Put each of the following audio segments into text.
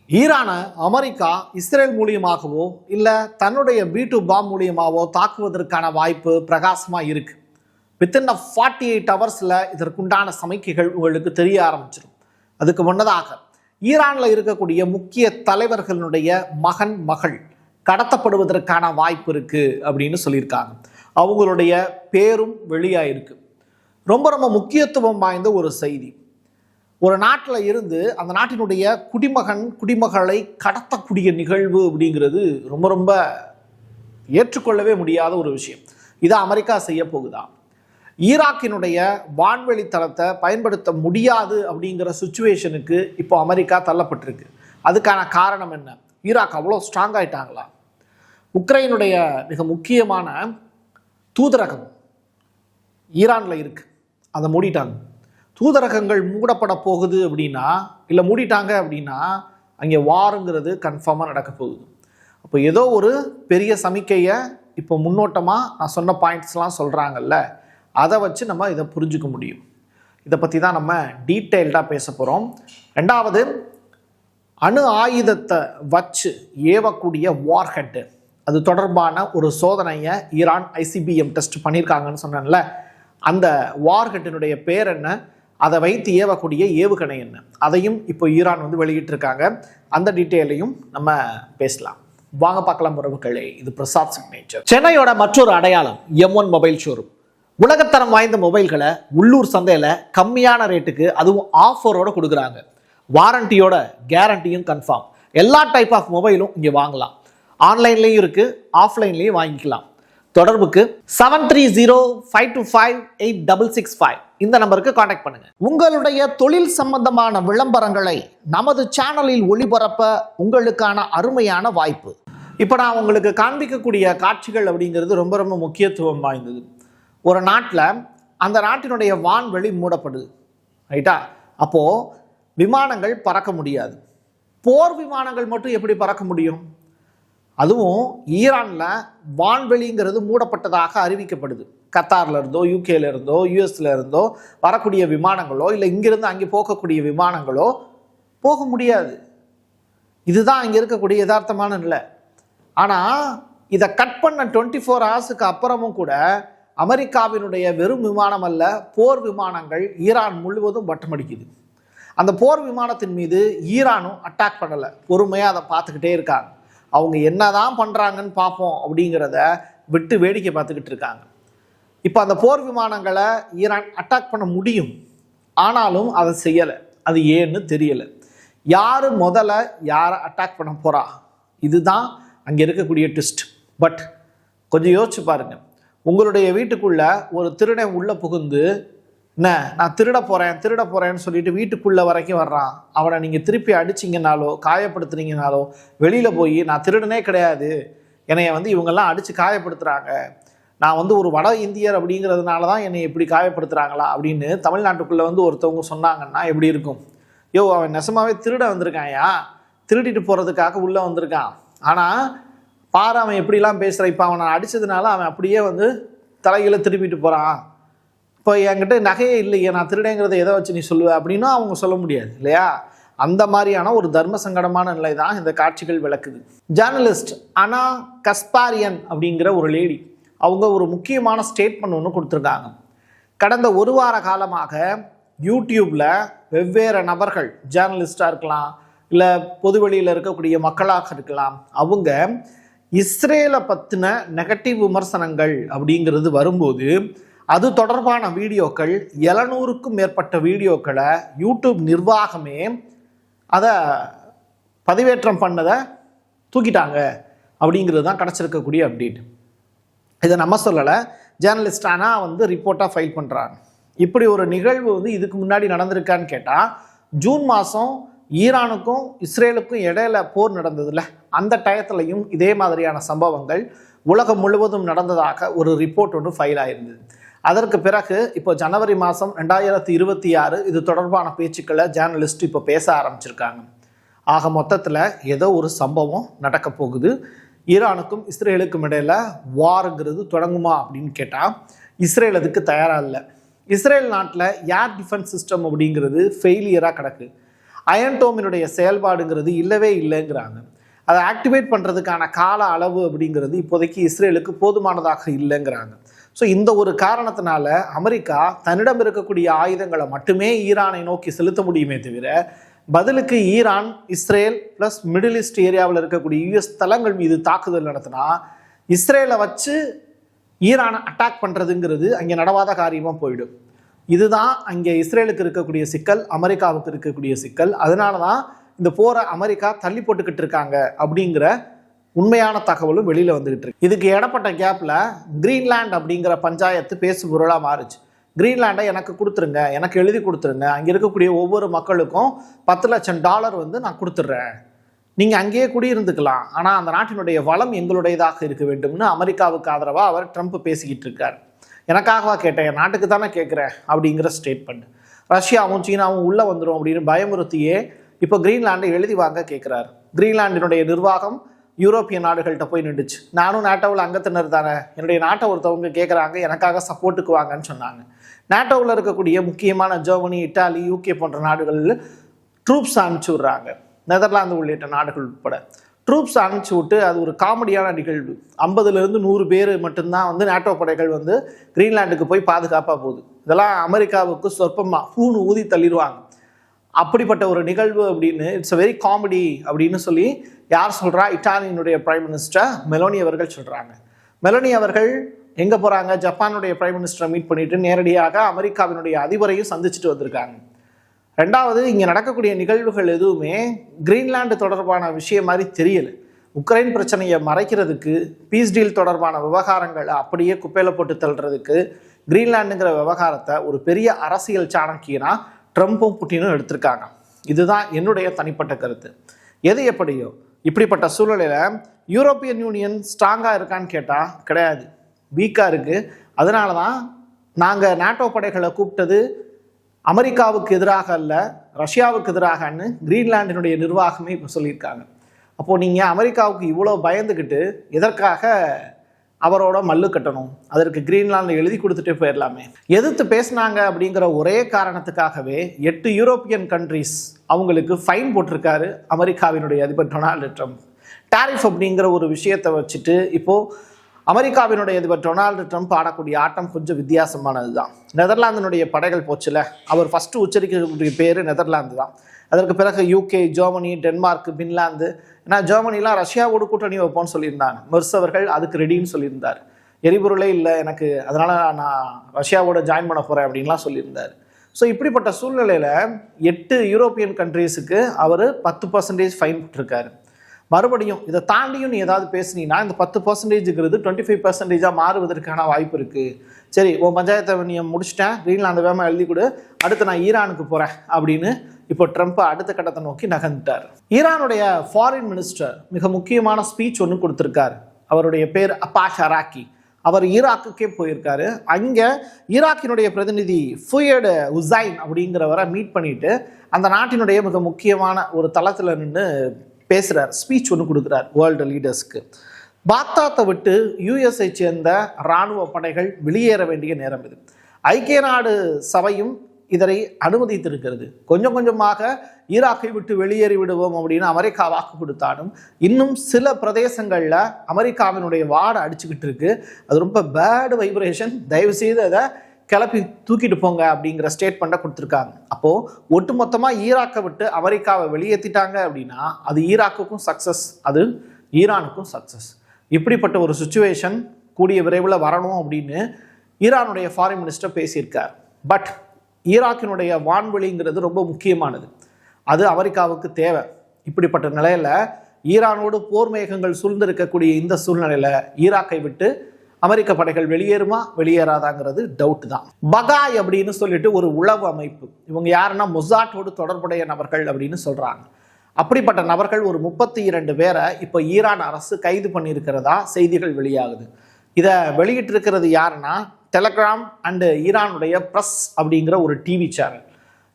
ஈரானை America Israel மூலியமாகவோ இல்லை தன்னுடைய B2 பாம் மூலியமாகவோ தாக்குவதற்கான வாய்ப்பு பிரகாசமாக இருக்கு. வித்தின் 48 ஹவர்ஸில் இதற்குண்டான சமிக்கைகள் உங்களுக்கு தெரிய ஆரம்பிச்சிடும். அதுக்கு முன்னதாக ஈரானில் இருக்கக்கூடிய முக்கிய தலைவர்களுடைய மகன் மகள் கடத்தப்படுவதற்கான வாய்ப்பு இருக்கு அப்படின்னு சொல்லியிருக்காங்க. அவங்களுடைய பேரும் வெளியாயிருக்கு. ரொம்ப ரொம்ப முக்கியத்துவம் வாய்ந்த ஒரு செய்தி. ஒரு நாட்டில் இருந்து அந்த நாட்டினுடைய குடிமகளை கடத்தக்கூடிய நிகழ்வு அப்படிங்கிறது ரொம்ப ரொம்ப ஏற்றுக்கொள்ளவே முடியாத ஒரு விஷயம். இதை அமெரிக்கா செய்ய போகுதா? ஈராக்கினுடைய வான்வெளி தளத்தை பயன்படுத்த முடியாது அப்படிங்கிற சுச்சுவேஷனுக்கு இப்போ அமெரிக்கா தள்ளப்பட்டிருக்கு. அதுக்கான காரணம் என்ன? ஈராக் அவ்வளோ ஸ்ட்ராங் ஆயிட்டாங்களா? உக்ரைனுடைய மிக முக்கியமான தூதரகம் ஈரானில் இருக்கு, அதை மூடிட்டாங்க. தூதரகங்கள் மூடப்பட போகுது அப்படின்னா, இல்லை மூடிட்டாங்க அப்படின்னா அங்கே வாருங்கிறது கன்ஃபார்மாக நடக்க போகுது. அப்போ ஏதோ ஒரு பெரிய சமிக்கையை இப்போ முன்னோட்டமாக நான் சொன்ன பாயிண்ட்ஸ்லாம் சொல்கிறாங்கல்ல, அதை வச்சு நம்ம இதை புரிஞ்சுக்க முடியும். இதை பற்றி தான் நம்ம டீட்டெயில்டாக பேச போகிறோம். ரெண்டாவது, அணு ஆயுதத்தை வச்சு ஏவக்கூடிய வார்ஹெட்டு, அது தொடர்பான ஒரு சோதனையை ஈரான் ICBM டெஸ்ட் பண்ணியிருக்காங்கன்னு சொன்னேன்ல, அந்த வார்ஹெட்டினுடைய பேர் என்ன, அதை வைத்து ஏவக்கூடிய ஏவுகணை என்ன, அதையும் இப்போ ஈரான் வெளியிட்டிருக்காங்க. அந்த டீட்டெயிலையும் நம்ம பேசலாம். வாங்க பார்க்கலாம் உறவுகளே. இது பிரசாத் சிக்னேச்சர். சென்னையோட மற்றொரு அடையாளம் M1 மொபைல் ஷோரூம். உலகத்தரம் வாய்ந்த மொபைல்களை உள்ளூர் சந்தையில் கம்மியான ரேட்டுக்கு, அதுவும் ஆஃபரோட கொடுக்குறாங்க. வாரண்டியோட கேரண்டியும் கன்ஃபார்ம். எல்லா டைப் ஆஃப் மொபைலும் இங்கே வாங்கலாம். ஆன்லைன்லேயும் இருக்குது, ஆஃப்லைன்லேயும் வாங்கிக்கலாம். தொடர்புக்கு 7305258665 இந்த நம்பருக்கு கான்டாக்ட் பண்ணுங்க. உங்களுடைய தொழில் சம்பந்தமான விளம்பரங்களை நமது சேனலில் ஒளிபரப்ப உங்களுக்கான அருமையான வாய்ப்பு. இப்போ நான் உங்களுக்கு காண்பிக்கக்கூடிய காட்சிகள் அப்படிங்கிறது ரொம்ப ரொம்ப முக்கியத்துவம் வாய்ந்தது. ஒரு நாட்டில் அந்த நாட்டினுடைய வான்வெளி மூடப்படுது, ரைட்டா? அப்போ விமானங்கள் பறக்க முடியாது. போர் விமானங்கள் மட்டும் எப்படி பறக்க முடியும்? அதுவும் ஈரானில் வான்வெளிங்கிறது மூடப்பட்டதாக அறிவிக்கப்படுது. கத்தாரில் இருந்தோ, யூகேல இருந்தோ, யூஎஸ்ல இருந்தோ வரக்கூடிய விமானங்களோ, இல்லை இங்கிருந்து அங்கே போகக்கூடிய விமானங்களோ போக முடியாது. இதுதான் இங்கே இருக்கக்கூடிய யதார்த்தமான நிலை. ஆனால் இதை கட் பண்ண 24 ஹவர்ஸுக்கு அப்புறமும் கூட அமெரிக்காவினுடைய வெறும் விமானம் அல்ல, போர் விமானங்கள் ஈரான் முழுவதும் வட்டமடிக்குது. அந்த போர் விமானத்தின் மீது ஈரானும் அட்டாக் பண்ணலை, பொறுமையாக அதை பார்த்துக்கிட்டே இருக்காங்க. அவங்க என்னதான் பண்ணுறாங்கன்னு பார்ப்போம் அப்படிங்கிறத விட்டு வேடிக்கை பார்த்துக்கிட்டு இருக்காங்க. இப்போ அந்த போர் விமானங்களை ஈரான் அட்டாக் பண்ண முடியும், ஆனாலும் அதை செய்யலை. அது ஏன்னு தெரியலை. யார் முதல்ல யாரை அட்டாக் பண்ண போகிறா, இதுதான் அங்கே இருக்கக்கூடிய ட்விஸ்ட். பட் கொஞ்சம் யோசிச்சு பாருங்கள். உங்களுடைய வீட்டுக்குள்ளே ஒரு திருடன் உள்ளே புகுந்து, என்ன நான் திருட போகிறேன்னு சொல்லிட்டு வீட்டுக்குள்ளே வரைக்கும் வர்றான். அவனை நீங்கள் திருப்பி அடிச்சிங்கனாலோ காயப்படுத்துனீங்கனாலோ, வெளியில் போய் நான் திருடனே கிடையாது, என்னைய இவங்கெல்லாம் அடித்து காயப்படுத்துகிறாங்க, நான் ஒரு வட இந்தியர் அப்படிங்கிறதுனால தான் என்னை எப்படி காயப்படுத்துகிறாங்களா அப்படின்னு தமிழ்நாட்டுக்குள்ளே ஒருத்தவங்க சொன்னாங்கன்னா எப்படி இருக்கும்? யோ, அவன் நெசமாகவே திருட வந்திருக்கான்யா, திருடிட்டு போகிறதுக்காக உள்ளே வந்திருக்கான். ஆனால் பாரு அவன் எப்படிலாம் பேசுகிறான். இப்போ அவனை அடித்ததுனால அவன் அப்படியே தலைகளை திருப்பிட்டு போகிறான். இப்போ என்கிட்ட நகையே இல்லையே, நான் திருடேங்கிறத எதை வச்சு நீ சொல்லுவ அப்படின்னா அவங்க சொல்ல முடியாது இல்லையா? அந்த மாதிரியான ஒரு தர்ம சங்கடமான நிலை தான் இந்த காட்சிகள் விளக்குது. ஜேர்னலிஸ்ட் அனா கஸ்பாரியன் அப்படிங்கிற ஒரு லேடி, அவங்க ஒரு முக்கியமான ஸ்டேட்மெண்ட் ஒன்று கொடுத்துருக்காங்க. கடந்த ஒரு வார காலமாக யூடியூப்பில் வெவ்வேறு நபர்கள், ஜேர்னலிஸ்டாக இருக்கலாம், இல்லை பொதுவெளியில் இருக்கக்கூடிய மக்களாக இருக்கலாம், அவங்க இஸ்ரேலை பற்றின நெகட்டிவ் விமர்சனங்கள் அப்படிங்கிறது வரும்போது அது தொடர்பான வீடியோக்கள் 700க்கும் மேற்பட்ட வீடியோக்களை யூடியூப் நிர்வாகமே அதை பதிவேற்றம் பண்ணதை தூக்கிட்டாங்க அப்படிங்கிறது தான் கிடச்சிருக்கக்கூடிய அப்டேட். இதை நம்ம சொல்லலை, ஜேர்னலிஸ்டானா ரிப்போர்ட்டாக ஃபைல் பண்ணுறாங்க. இப்படி ஒரு நிகழ்வு இதுக்கு முன்னாடி நடந்திருக்கான்னு கேட்டால், ஜூன் மாதம் ஈரானுக்கும் இஸ்ரேலுக்கும் இடையில போர் நடந்ததில்ல, அந்த டயத்துலையும் இதே மாதிரியான சம்பவங்கள் உலகம் முழுவதும் நடந்ததாக ஒரு ரிப்போர்ட் ஒன்று ஃபைல் ஆயிருந்தது. அதற்கு பிறகு இப்போ ஜனவரி மாதம் 2026 இது தொடர்பான பேச்சுக்களை ஜேர்னலிஸ்ட் இப்போ பேச ஆரம்பிச்சிருக்காங்க. ஆக மொத்தத்தில் ஏதோ ஒரு சம்பவம் நடக்க போகுது. ஈரானுக்கும் இஸ்ரேலுக்கும் இடையில வாருங்கிறது தொடங்குமா அப்படின்னு கேட்டால் இஸ்ரேல் அதுக்கு தயாராக இல்லை. இஸ்ரேல் நாட்டில் ஏர் டிஃபென்ஸ் சிஸ்டம் அப்படிங்கிறது ஃபெயிலியராக கிடக்கு. அயன்டோமினுடைய செயல்பாடுங்கிறது இல்லவே இல்லைங்கிறாங்க. அதை ஆக்டிவேட் பண்ணுறதுக்கான கால அளவு அப்படிங்கிறது இப்போதைக்கு இஸ்ரேலுக்கு போதுமானதாக இல்லைங்கிறாங்க. ஸோ இந்த ஒரு காரணத்தினால அமெரிக்கா தன்னிடம் இருக்கக்கூடிய ஆயுதங்களை மட்டுமே ஈரானை நோக்கி செலுத்த முடியுமே தவிர, பதிலுக்கு Iran, Israel plus middle east ஏரியாவில் இருக்கக்கூடிய யுஎஸ் தளங்கள் மீது தாக்குதல் நடத்தினா இஸ்ரேலை வச்சு ஈரானை அட்டாக் பண்ணுறதுங்கிறது அங்கே நடவாத காரியமாக போயிடும். இதுதான் அங்கே இஸ்ரேலுக்கு இருக்கக்கூடிய சிக்கல், அமெரிக்காவுக்கு இருக்கக்கூடிய சிக்கல். அதனால தான் இந்த போரை அமெரிக்கா தள்ளி போட்டுக்கிட்டு இருக்காங்க அப்படிங்கிற உண்மையான தகவலும் வெளியில் வந்துகிட்டு இருக்கு. இதுக்கு இடப்பட்ட கேப்பில் கிரீன்லாண்ட் அப்படிங்கிற பஞ்சாயத்து பேசு பொருளாக மாறுச்சு. கிரீன்லாண்டை எனக்கு கொடுத்துருங்க, எனக்கு எழுதி கொடுத்துருங்க, அங்கே இருக்கக்கூடிய ஒவ்வொரு மக்களுக்கும் $10 லட்சம் வந்து நான் கொடுத்துட்றேன், நீங்கள் அங்கேயே குடியிருந்துக்கலாம், ஆனால் அந்த நாட்டினுடைய வளம் எங்களுடையதாக இருக்க வேண்டும்னு அமெரிக்காவுக்கு ஆதரவாக அவர் ட்ரம்ப் பேசிக்கிட்டு இருக்கார். எனக்காகவா கேட்டேன், என் நாட்டுக்கு தானே கேட்குறேன் அப்படிங்கிற ஸ்டேட்மெண்ட். ரஷ்யாவும் சீனாவும் உள்ளே வந்துடும் அப்படின்னு பயமுறுத்தியே இப்போ கிரீன்லாண்டை எழுதி வாங்க கேட்குறாரு. கிரீன்லாண்டினுடைய நிர்வாகம் யூரோப்பிய நாடுகள்கிட்ட போய் நின்றுச்சு. நானும் நாட்டோவில் அங்கத்தினர் தானே, என்னுடைய நாட்டை ஒருத்தவங்க கேட்குறாங்க, எனக்காக சப்போர்ட்டுக்கு வாங்கன்னு சொன்னாங்க. நாட்டோவில் இருக்கக்கூடிய முக்கியமான ஜெர்மனி, இட்டாலி, யூகே போன்ற நாடுகளில் ட்ரூப்ஸ் அனுப்பிச்சி விட்றாங்க. நெதர்லாந்து உள்ளிட்ட நாடுகள் உட்பட ட்ரூப்ஸ் அனுப்பிச்சி விட்டு அது ஒரு காமெடியான நிகழ்வு. 50லேருந்து 100 பேர் மட்டும்தான் நாட்டோ படைகள் கிரீன்லாண்டுக்கு போய் பாதுகாப்பாக போகுது. இதெல்லாம் அமெரிக்காவுக்கு சொற்பமாக பூணு ஊதி தள்ளிடுவாங்க. அப்படிப்பட்ட ஒரு நிகழ்வு அப்படின்னு இட்ஸ் அ வெரி காமெடி அப்படின்னு சொல்லி யார் சொல்கிறா? இட்டாலியினுடைய பிரைம் மினிஸ்டர் மெலோனி அவர்கள் சொல்கிறாங்க. மெலோனி அவர்கள் எங்கே போகிறாங்க? ஜப்பானுடைய பிரைம் மினிஸ்டரை மீட் பண்ணிட்டு நேரடியாக அமெரிக்காவினுடைய அதிபரையும் சந்திச்சுட்டு வந்திருக்காங்க. ரெண்டாவது, இங்கே நடக்கக்கூடிய நிகழ்வுகள் எதுவுமே கிரீன்லாண்டு தொடர்பான விஷயம் மாதிரி தெரியலை. உக்ரைன் பிரச்சனையை மறைக்கிறதுக்கு, பீஸ் டீல் தொடர்பான விவகாரங்களை அப்படியே குப்பையில் போட்டு தள்ளுறதுக்கு கிரீன்லாண்டுங்கிற விவகாரத்தை ஒரு பெரிய அரசியல் சாணக்கியனா ட்ரம்ப்பும் புட்டினும் எடுத்திருக்காங்க. இதுதான் என்னுடைய தனிப்பட்ட கருத்து. எது எப்படியோ இப்படிப்பட்ட சூழ்நிலையில் யூரோப்பியன் யூனியன் ஸ்ட்ராங்காக இருக்கான்னு கேட்டால் கிடையாது, வீக்காக இருக்குது. அதனால தான் நாங்கள் நாட்டோ படைகளை கூப்பிட்டது அமெரிக்காவுக்கு எதிராக அல்ல, ரஷ்யாவுக்கு எதிராகன்னு கிரீன்லாண்டினுடைய நிர்வாகமே இப்போ சொல்லியிருக்காங்க. அப்போது நீங்கள் அமெரிக்காவுக்கு இவ்வளோ பயந்துக்கிட்டு எதற்காக அவரோட மல்லு கட்டணும்? அதற்கு கிரீன்லாந்து எழுதி கொடுத்துட்டே போயிடலாமே. எதிர்த்து பேசினாங்க அப்படிங்கிற ஒரே காரணத்துக்காகவே 8 யூரோப்பியன் கண்ட்ரிஸ் அவங்களுக்கு ஃபைன் போட்டிருக்காரு அமெரிக்காவினுடைய அதிபர் டொனால்டு ட்ரம்ப். டாரிஃப் அப்படிங்கிற ஒரு விஷயத்தை வச்சுட்டு இப்போது அமெரிக்காவினுடைய அதிபர் டொனால்டு ட்ரம்ப் ஆடக்கூடிய ஆட்டம் கொஞ்சம் வித்தியாசமானது தான். நெதர்லாந்தினுடைய படைகள் போச்சுல, அவர் ஃபஸ்ட்டு உச்சரிக்கக்கூடிய பேர் நெதர்லாந்து தான். அதற்கு பிறகு யூகே, ஜெர்மனி, டென்மார்க், பின்லாந்து. ஏன்னா ஜெர்மனிலாம் ரஷ்யாவோடு கூட்டணி வைப்போம்னு சொல்லியிருந்தாங்க. மெர்ஸ் அவர்கள் அதுக்கு ரெடின்னு சொல்லியிருந்தார். எரிபொருளே இல்லை எனக்கு, அதனால் நான் ரஷ்யாவோட ஜாயின் பண்ண போகிறேன் அப்படின்லாம் சொல்லியிருந்தார். ஸோ இப்படிப்பட்ட சூழ்நிலையில் 8 யூரோப்பியன் கண்ட்ரீஸுக்கு அவர் 10% ஃபைன் போட்டிருக்காரு. மறுபடியும் இதை தாண்டியும் நீ ஏதாவது பேசுனீங்கன்னா இந்த 10%ங்கிறது 25% மாறுவதற்கான வாய்ப்பு இருக்குது. சரி, உன் பஞ்சாயத்தை நீ முடிச்சிட்டேன், கிரீன்லாந்து வேகமாக எழுதி கொடு, அடுத்து நான் ஈரானுக்கு போகிறேன் அப்படின்னு இப்போ ட்ரம்ப் அடுத்த கட்டத்தை நோக்கி நகர்ந்துட்டார். ஈரானுடைய ஃபாரின் மினிஸ்டர் மிக முக்கியமான ஸ்பீச் ஒன்று கொடுத்துருக்காரு. அவருடைய பேர் அப்பாஷ் அராக்கி. அவர் ஈராக்குக்கே போயிருக்காரு. அங்கே ஈராக்கினுடைய பிரதிநிதி ஃபுயட் உசைன் அப்படிங்கிறவரை மீட் பண்ணிட்டு அந்த நாட்டினுடைய மிக முக்கியமான ஒரு தளத்தில் நின்று பேசுகிறார், ஸ்பீச் ஒன்று கொடுக்குறார் வேர்ல்டு லீடர்ஸ்க்கு. பாக்தாத்தை விட்டு யுஎஸ்ஐ சேர்ந்த இராணுவ படைகள் வெளியேற வேண்டிய நேரம் இது. ஐக்கிய நாடு சபையும் இதனை அனுமதித்திருக்கிறது. கொஞ்சம் கொஞ்சமாக ஈராக்கை விட்டு வெளியேறி விடுவோம் அப்படின்னு அமெரிக்கா வாக்கு கொடுத்தாலும் இன்னும் சில பிரதேசங்களில் அமெரிக்காவினுடைய வாடை அடிச்சுக்கிட்டு இருக்கு. அது ரொம்ப பேட் வைப்ரேஷன், தயவுசெய்து அதை கிளப்பி தூக்கிட்டு போங்க அப்படிங்கிற ஸ்டேட்மெண்ட்டை கொடுத்துருக்காங்க. அப்போது ஒட்டுமொத்தமாக ஈராக்கை விட்டு அமெரிக்காவை வெளியேற்றிட்டாங்க அப்படின்னா அது ஈராக்குக்கும் சக்ஸஸ், அது ஈரானுக்கும் சக்ஸஸ். இப்படிப்பட்ட ஒரு சுச்சுவேஷன் கூடிய விரைவில் வரணும் அப்படின்னு ஈரானுடைய ஃபாரின் மினிஸ்டர் பேசியிருக்கார். பட் ஈராக்கினுடைய வான்வெளிங்கிறது ரொம்ப முக்கியமானது, அது அமெரிக்காவுக்கு தேவை. இப்படிப்பட்ட நிலையில் ஈரானோடு போர் மேகங்கள் சூழ்ந்திருக்கக்கூடிய இந்த சூழ்நிலையில் ஈராக்கை விட்டு அமெரிக்க படைகள் வெளியேறுமா வெளியேறாதாங்கிறது டவுட் தான். பகாய் அப்படின்னு சொல்லிட்டு ஒரு உளவு அமைப்பு, இவங்க யாருன்னா மொசாட்டோடு தொடர்புடைய நபர்கள் அப்படின்னு சொல்றாங்க. அப்படிப்பட்ட நபர்கள் ஒரு 32 பேரை இப்போ ஈரான் அரசு கைது பண்ணியிருக்கிறதா செய்திகள் வெளியாகுது. இதை வெளியிட்டிருக்கிறது யாருன்னா டெலகிராம் அண்டு ஈரானுடைய ப்ரெஸ் அப்படிங்கிற ஒரு டிவி சேனல்.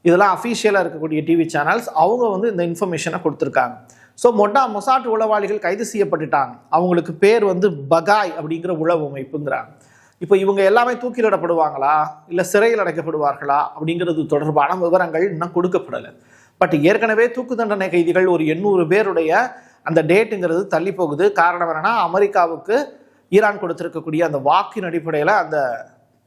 இதெல்லாம் அஃபீஷியலாக இருக்கக்கூடிய டிவி சேனல்ஸ். அவங்க இந்த இன்ஃபர்மேஷனை கொடுத்துருக்காங்க. ஸோ மொசாட் உளவாளிகள் கைது செய்யப்பட்டுட்டாங்க. அவங்களுக்கு பேர் பகாய் அப்படிங்கிற உளவு அமைப்புங்கிறாங்க. இப்போ இவங்க எல்லாமே தூக்கிலிடப்படுவாங்களா இல்லை சிறையில் அடைக்கப்படுவார்களா அப்படிங்கிறது தொடர்பான விவரங்கள் இன்னும் கொடுக்கப்படலை. பட் ஏற்கனவே தூக்கு தண்டனை கைதிகள் ஒரு 800 பேருடைய அந்த டேட்டுங்கிறது தள்ளி போகுது. காரணம் என்னன்னா, அமெரிக்காவுக்கு ஈரான் கொடுத்திருக்கக்கூடிய அந்த வாக்கின் அடிப்படையில் அந்த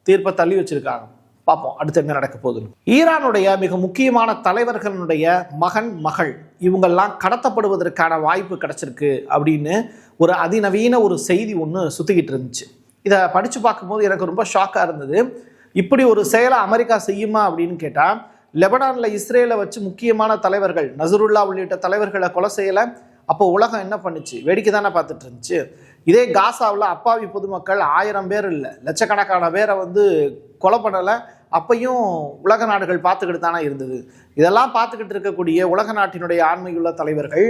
தீர்ப்பை தள்ளி வச்சிருக்காங்க. பார்ப்போம் அடுத்து என்ன நடக்க போகுதுன்னு. ஈரானுடைய மிக முக்கியமான தலைவர்களுடைய மகன் மகள் இவங்கெல்லாம் கடத்தப்படுவதற்கான வாய்ப்பு கிடைச்சிருக்கு அப்படின்னு ஒரு அதிநவீன ஒரு செய்தி ஒன்று சுத்திக்கிட்டு இருந்துச்சு. இதை படித்து பார்க்கும்போது எனக்கு ரொம்ப ஷாக்காக இருந்தது. இப்படி ஒரு செயலை அமெரிக்கா செய்யுமா அப்படின்னு கேட்டால், லெபனானில் இஸ்ரேலை வச்சு முக்கியமான தலைவர்கள் நசருல்லா உள்ளிட்ட தலைவர்களை கொலை செய்யலை. அப்போ உலகம் என்ன பண்ணுச்சு? வேடிக்கை தானே பார்த்துட்டு இருந்துச்சு. இதே காசாவில் அப்பாவி பொதுமக்கள் 1000 பேர் இல்லை, லட்சக்கணக்கான பேரை கொலை பண்ணலை. அப்பையும் உலக நாடுகள் பார்த்துக்கிட்டு தானே இருந்தது. இதெல்லாம் பார்த்துக்கிட்டு இருக்கக்கூடிய உலக நாட்டினுடைய ஆண்மையுள்ள தலைவர்கள்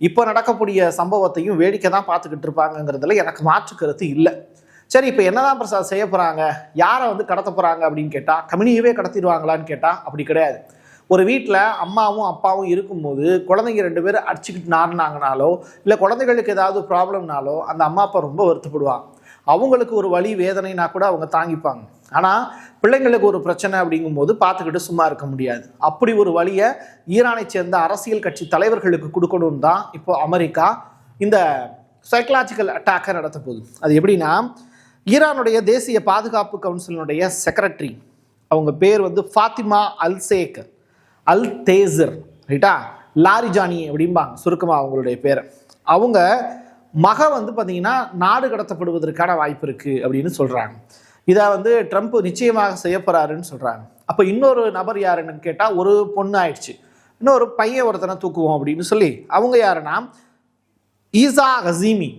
இப்போ நடக்கக்கூடிய சம்பவத்தையும் வேடிக்கை தான் பார்த்துக்கிட்டு இருப்பாங்கங்கிறதுல எனக்கு மாற்று கருத்து இல்லை. சரி, இப்போ என்னதான் பிரசாத் செய்ய போகிறாங்க? யாரை கடத்த போகிறாங்க அப்படின்னு கேட்டால், கம்யூனியவே கடத்திடுவாங்களான்னு கேட்டால் அப்படி கிடையாது. ஒரு வீட்டில் அம்மாவும் அப்பாவும் இருக்கும்போது குழந்தைங்க 2 பேர் அடிச்சுக்கிட்டு நாடினாங்கனாலோ இல்லை குழந்தைகளுக்கு ஏதாவது ப்ராப்ளம்னாலோ அந்த அம்மா அப்பா ரொம்ப வருத்தப்படுவாங்க. அவங்களுக்கு ஒரு வலி வேதனைனா கூட அவங்க தாங்கிப்பாங்க. ஆனால் பிள்ளைங்களுக்கு ஒரு பிரச்சனை அப்படிங்கும்போது பார்த்துக்கிட்டு சும்மா இருக்க முடியாது. அப்படி ஒரு வழியை ஈரானை சேர்ந்த அரசியல் கட்சி தலைவர்களுக்கு கொடுக்கணும் தான் இப்போ அமெரிக்கா இந்த சைக்கலாஜிக்கல் அட்டாக்கை நடத்த போகுது. அது எப்படின்னா, ஈரானுடைய தேசிய பாதுகாப்பு கவுன்சிலினுடைய செக்ரட்டரி, அவங்க பேர் ஃபாத்திமா அல்சேக் அல் தேசர், ரைட்டா, லாரிஜானி அப்படிம்பாங்க சுருக்கமாக அவங்களுடைய பேரை. அவங்க மக பார்த்தீங்கன்னா நாடு கடத்தப்படுவதற்கான வாய்ப்பு இருக்குது அப்படின்னு சொல்கிறாங்க. இதை ட்ரம்ப் நிச்சயமாக செய்ய போகிறாருன்னு சொல்கிறாங்க. அப்போ இன்னொரு நபர் யாருன்னு கேட்டால், ஒரு பொண்ணு ஆயிடுச்சு, இன்னொரு பையன் ஒருத்தனை தூக்குவோம் அப்படின்னு சொல்லி அவங்க யாருன்னா ஈசா கசீமி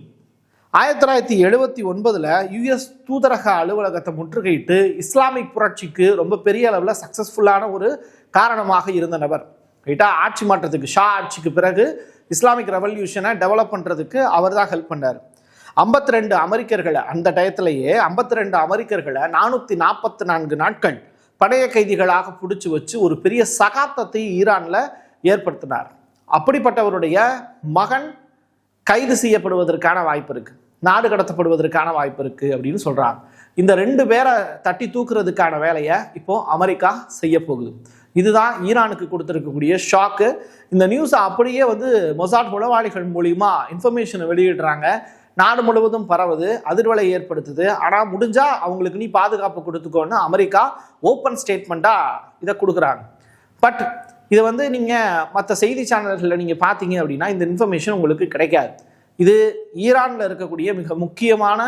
1979 யுஎஸ் தூதரக அலுவலகத்தை முற்றுகையிட்டு இஸ்லாமிக் புரட்சிக்கு ரொம்ப பெரிய அளவில் சக்ஸஸ்ஃபுல்லான ஒரு காரணமாக இருந்த நபர், ரைட்டா. ஆட்சி மாற்றத்துக்கு, ஷா ஆட்சிக்கு பிறகு இஸ்லாமிக் ரெவல்யூஷனை டெவலப் பண்ணுறதுக்கு அவர் தான் ஹெல்ப் பண்ணார். 52 அமெரிக்கர்களை அந்த டயத்திலேயே 52 அமெரிக்கர்களை 444 நாட்கள் படைய கைதிகளாக பிடிச்சி வச்சு ஒரு பெரிய சகாப்தத்தை ஈரானில் ஏற்படுத்தினார். அப்படிப்பட்டவருடைய மகன் கைது செய்யப்படுவதற்கான வாய்ப்பு இருக்குது, நாடு கடத்தப்படுவதற்கான வாய்ப்பு இருக்குது அப்படின்னு சொல்கிறாங்க. இந்த 2 பேரை தட்டி தூக்குறதுக்கான வேலையை இப்போது அமெரிக்கா செய்ய போகுது. இதுதான் ஈரானுக்கு கொடுத்துருக்கக்கூடிய ஷாக்கு. இந்த நியூஸை அப்படியே மொசாட் உளவாளிகள் மூலிமா இன்ஃபர்மேஷனை வெளியிடுறாங்க. நாடு முழுவதும் பரவுது, அதிர்வலை ஏற்படுத்துது. ஆனால் முடிஞ்சால் அவங்களுக்கு நீ பாதுகாப்பு கொடுத்துக்கோன்னு அமெரிக்கா ஓப்பன் ஸ்டேட்மெண்ட்டாக இதை கொடுக்குறாங்க. பட் இதை நீங்கள் மற்ற செய்தி சேனல்களில் நீங்கள் பார்த்தீங்க அப்படின்னா இந்த இன்ஃபர்மேஷன் உங்களுக்கு கிடைக்காது. இது ஈரானில் இருக்கக்கூடிய மிக முக்கியமான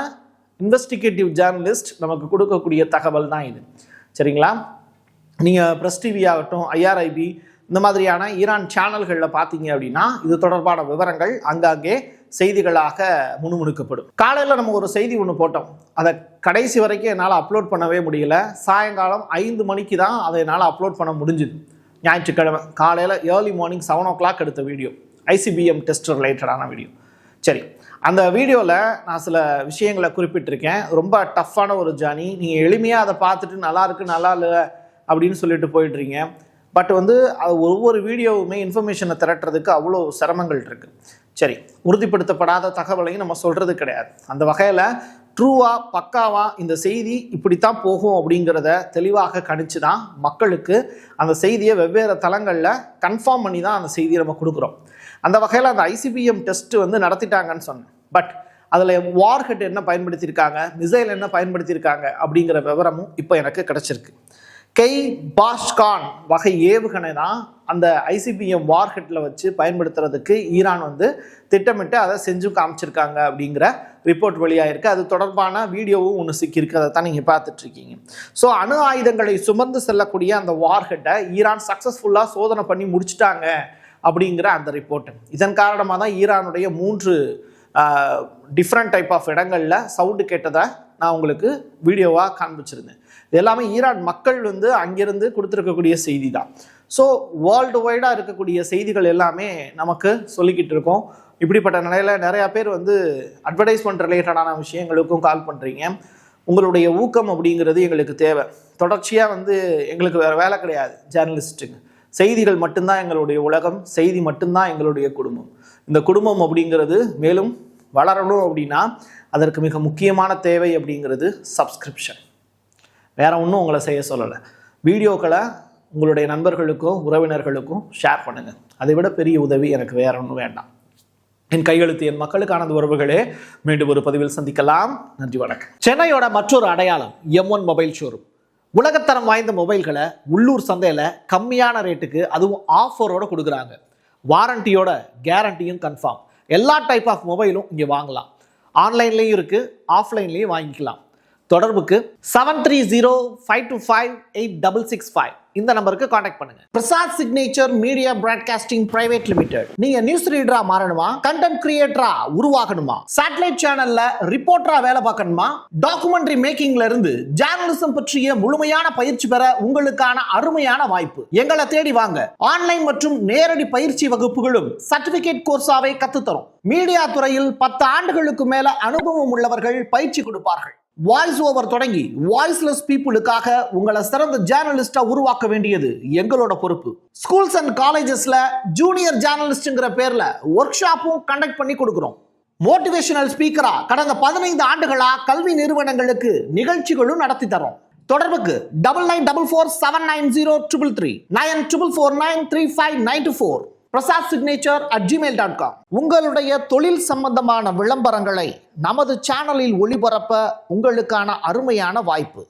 இன்வெஸ்டிகேட்டிவ் ஜேர்னலிஸ்ட் நமக்கு கொடுக்கக்கூடிய தகவல் தான் இது, சரிங்களா. நீங்கள் ப்ரெஸ் டிவி ஆகட்டும், ஐஆர்ஐபி, இந்த மாதிரியான ஈரான் சேனல்களில் பார்த்தீங்க அப்படின்னா இது தொடர்பான விவரங்கள் அங்கங்கே செய்திகளாக முணுமுணுக்கப்படும். காலையில் நம்ம ஒரு செய்தி ஒன்று போட்டோம், அதை கடைசி வரைக்கும் என்னால் அப்லோட் பண்ணவே முடியல. சாயங்காலம் 5 மணிக்கு தான் அதை என்னால் அப்லோட் பண்ண முடிஞ்சுது. ஞாயிற்றுக்கிழமை காலையில் ஏர்லி மார்னிங் 7 o'clock எடுத்த வீடியோ, ஐசிபிஎம் டெஸ்ட் ரிலேட்டடான வீடியோ. சரி, அந்த வீடியோவில் நான் சில விஷயங்களை குறிப்பிட்டிருக்கேன். ரொம்ப டஃப்பான ஒரு ஜர்னி. நீங்கள் எளிமையாக அதை பார்த்துட்டு நல்லா இருக்கு நல்லா இல்லை அப்படின்னு சொல்லிட்டு போயிடுறீங்க. பட் அது ஒவ்வொரு வீடியோவுமே இன்ஃபர்மேஷனை திரட்டுறதுக்கு அவ்வளோ சிரமங்கள் இருக்குது. சரி, உறுதிப்படுத்தப்படாத தகவலையும் நம்ம சொல்கிறது கிடையாது. அந்த வகையில் ட்ரூவா பக்காவா இந்த செய்தி இப்படித்தான் போகும் அப்படிங்கிறத தெளிவாக கணிச்சு தான் மக்களுக்கு அந்த செய்தியை வெவ்வேறு தளங்களில் கன்ஃபார்ம் பண்ணி தான் அந்த செய்தியை நம்ம கொடுக்குறோம். அந்த வகையில் அந்த ஐசிபிஎம் டெஸ்ட் நடத்திட்டாங்கன்னு சொன்னேன். பட் அதில் வார்ஹெட் என்ன பயன்படுத்தியிருக்காங்க, மிசைல் என்ன பயன்படுத்தியிருக்காங்க அப்படிங்கிற விவரமும் இப்போ எனக்கு கிடச்சிருக்கு. கெய் பாஷ்கான் வகை ஏவுகணை தான் அந்த ஐசிபிஎம் வார்ஹெட்டில் வச்சு பயன்படுத்துறதுக்கு ஈரான் திட்டமிட்டு அதை செஞ்சு காமிச்சிருக்காங்க அப்படிங்கிற ரிப்போர்ட் வெளியாயிருக்கு. அது தொடர்பான வீடியோவும் ஒன்று சிக்கியிருக்கு, அதை தான் நீங்கள் பார்த்துட்ருக்கீங்க. ஸோ அணு ஆயுதங்களை சுமந்து செல்லக்கூடிய அந்த வார்ஹெட்டை ஈரான் சக்ஸஸ்ஃபுல்லாக சோதனை பண்ணி முடிச்சுட்டாங்க அப்படிங்கிற அந்த ரிப்போர்ட்டு. இதன் காரணமாக தான் ஈரானுடைய 3 டிஃப்ரெண்ட் டைப் ஆஃப் இடங்களில் சவுண்டு கேட்டதை நான் உங்களுக்கு வீடியோவாக காண்பிச்சிருந்தேன். இது எல்லாமே ஈரான் மக்கள் அங்கிருந்து கொடுத்துருக்கக்கூடிய செய்தி தான். ஸோ வேர்ல்டு வைடாக இருக்கக்கூடிய செய்திகள் எல்லாமே நமக்கு சொல்லிக்கிட்டு இருக்கோம். இப்படிப்பட்ட நிலையில் நிறையா பேர் அட்வர்டைஸ்மெண்ட் ரிலேட்டடான விஷயங்களுக்கும் கால் பண்ணுறீங்க. உங்களுடைய ஊக்கம் அப்படிங்கிறது எங்களுக்கு தேவை. தொடர்ச்சியாக எங்களுக்கு வேறு வேலை கிடையாது ஜேர்னலிஸ்ட்டுங்க. செய்திகள் மட்டும்தான் எங்களுடைய உலகம், செய்தி மட்டும்தான் எங்களுடைய குடும்பம். இந்த குடும்பம் அப்படிங்கிறது மேலும் வளரணும் அப்படின்னா அதற்கு மிக முக்கியமான தேவை அப்படிங்கிறது சப்ஸ்கிரிப்ஷன். வேற ஒன்றும் உங்களை செய்ய சொல்லலை. வீடியோக்களை உங்களுடைய நண்பர்களுக்கும் உறவினர்களுக்கும் ஷேர் பண்ணுங்க. அதை விட பெரிய உதவி எனக்கு வேற ஒன்றும் வேண்டாம். என் கையெழுத்து என் மக்களுக்கானது உறவுகளே. மீண்டும் ஒரு பதிவில் சந்திக்கலாம். நன்றி, வணக்கம். சென்னையோட மற்றொரு அடையாளம் M1 மொபைல் ஷோரூம். உலகத்தரம் வாய்ந்த மொபைல்களை உள்ளூர் சந்தையில் கம்மியான ரேட்டுக்கு, அதுவும் ஆஃபரோட கொடுக்குறாங்க. வாரண்டியோட கேரண்டியும் கன்ஃபார்ம். எல்லா டைப் ஆஃப் மொபைலும் இங்கே வாங்கலாம். ஆன்லைன்லேயும் இருக்குது, ஆஃப்லைன்லேயும் வாங்கிக்கலாம். தொடர்புக்கு 7305258665 இந்த நம்பருக்கு காண்டாக்ட் பண்ணுங்க. Prasad signature media broadcasting private limited. நீங்க நியூஸ் ரீடரா மாறணுமா, கண்டென்ட் கிரியேட்டரா உருவாகணுமா, சேட்டலைட் சேனல்ல ரிப்போர்ட்டரா வேலை பார்க்கணுமா, டாக்குமெண்ட்ரி மேக்கிங்ல இருந்து ஜேர்னலிசம் பற்றிய முழுமையான பயிற்சி பெற உங்களுக்கான அருமையான வாய்ப்பு. எங்களை தேடி வாங்க. ஆன்லைன் மற்றும் நேரடி பயிற்சி வகுப்புகளும் சர்டிபிகேட் கோர்ஸாவே கத்துத்தரும். மீடியா துறையில் 10 ஆண்டுகளுக்கு மேல அனுபவம் உள்ளவர்கள் பயிற்சி கொடுப்பார்கள். வாய்ஸ் ஓவர் தொடங்கி வாய்ஸ்லெஸ் பீப்புளுக்காக உங்களை சிறந்த ஜேர்னலிஸ்டா உருவாக்க வேண்டியது எங்களோட பொறுப்பு. ஸ்கூல்ஸ் அண்ட் காலேஜஸ்ல ஜூனியர் ஜேர்னலிஸ்ட்ங்கிற பேர்ல ஒர்க் ஷாப்பும் கண்டக்ட் பண்ணி கொடுக்கிறோம். மோட்டிவேஷனல் ஸ்பீக்கரா கடந்த 15 ஆண்டுகளா கல்வி நிறுவனங்களுக்கு நிகழ்ச்சிகளும் நடத்தி தரோம். தொடர்புக்கு 9944790333 94493594 prasad@gmail.com. உங்களுடைய தொழில் சம்பந்தமான விளம்பரங்களை நமது சேனலில் ஒளிபரப்ப உங்களுக்கான அருமையான வாய்ப்பு.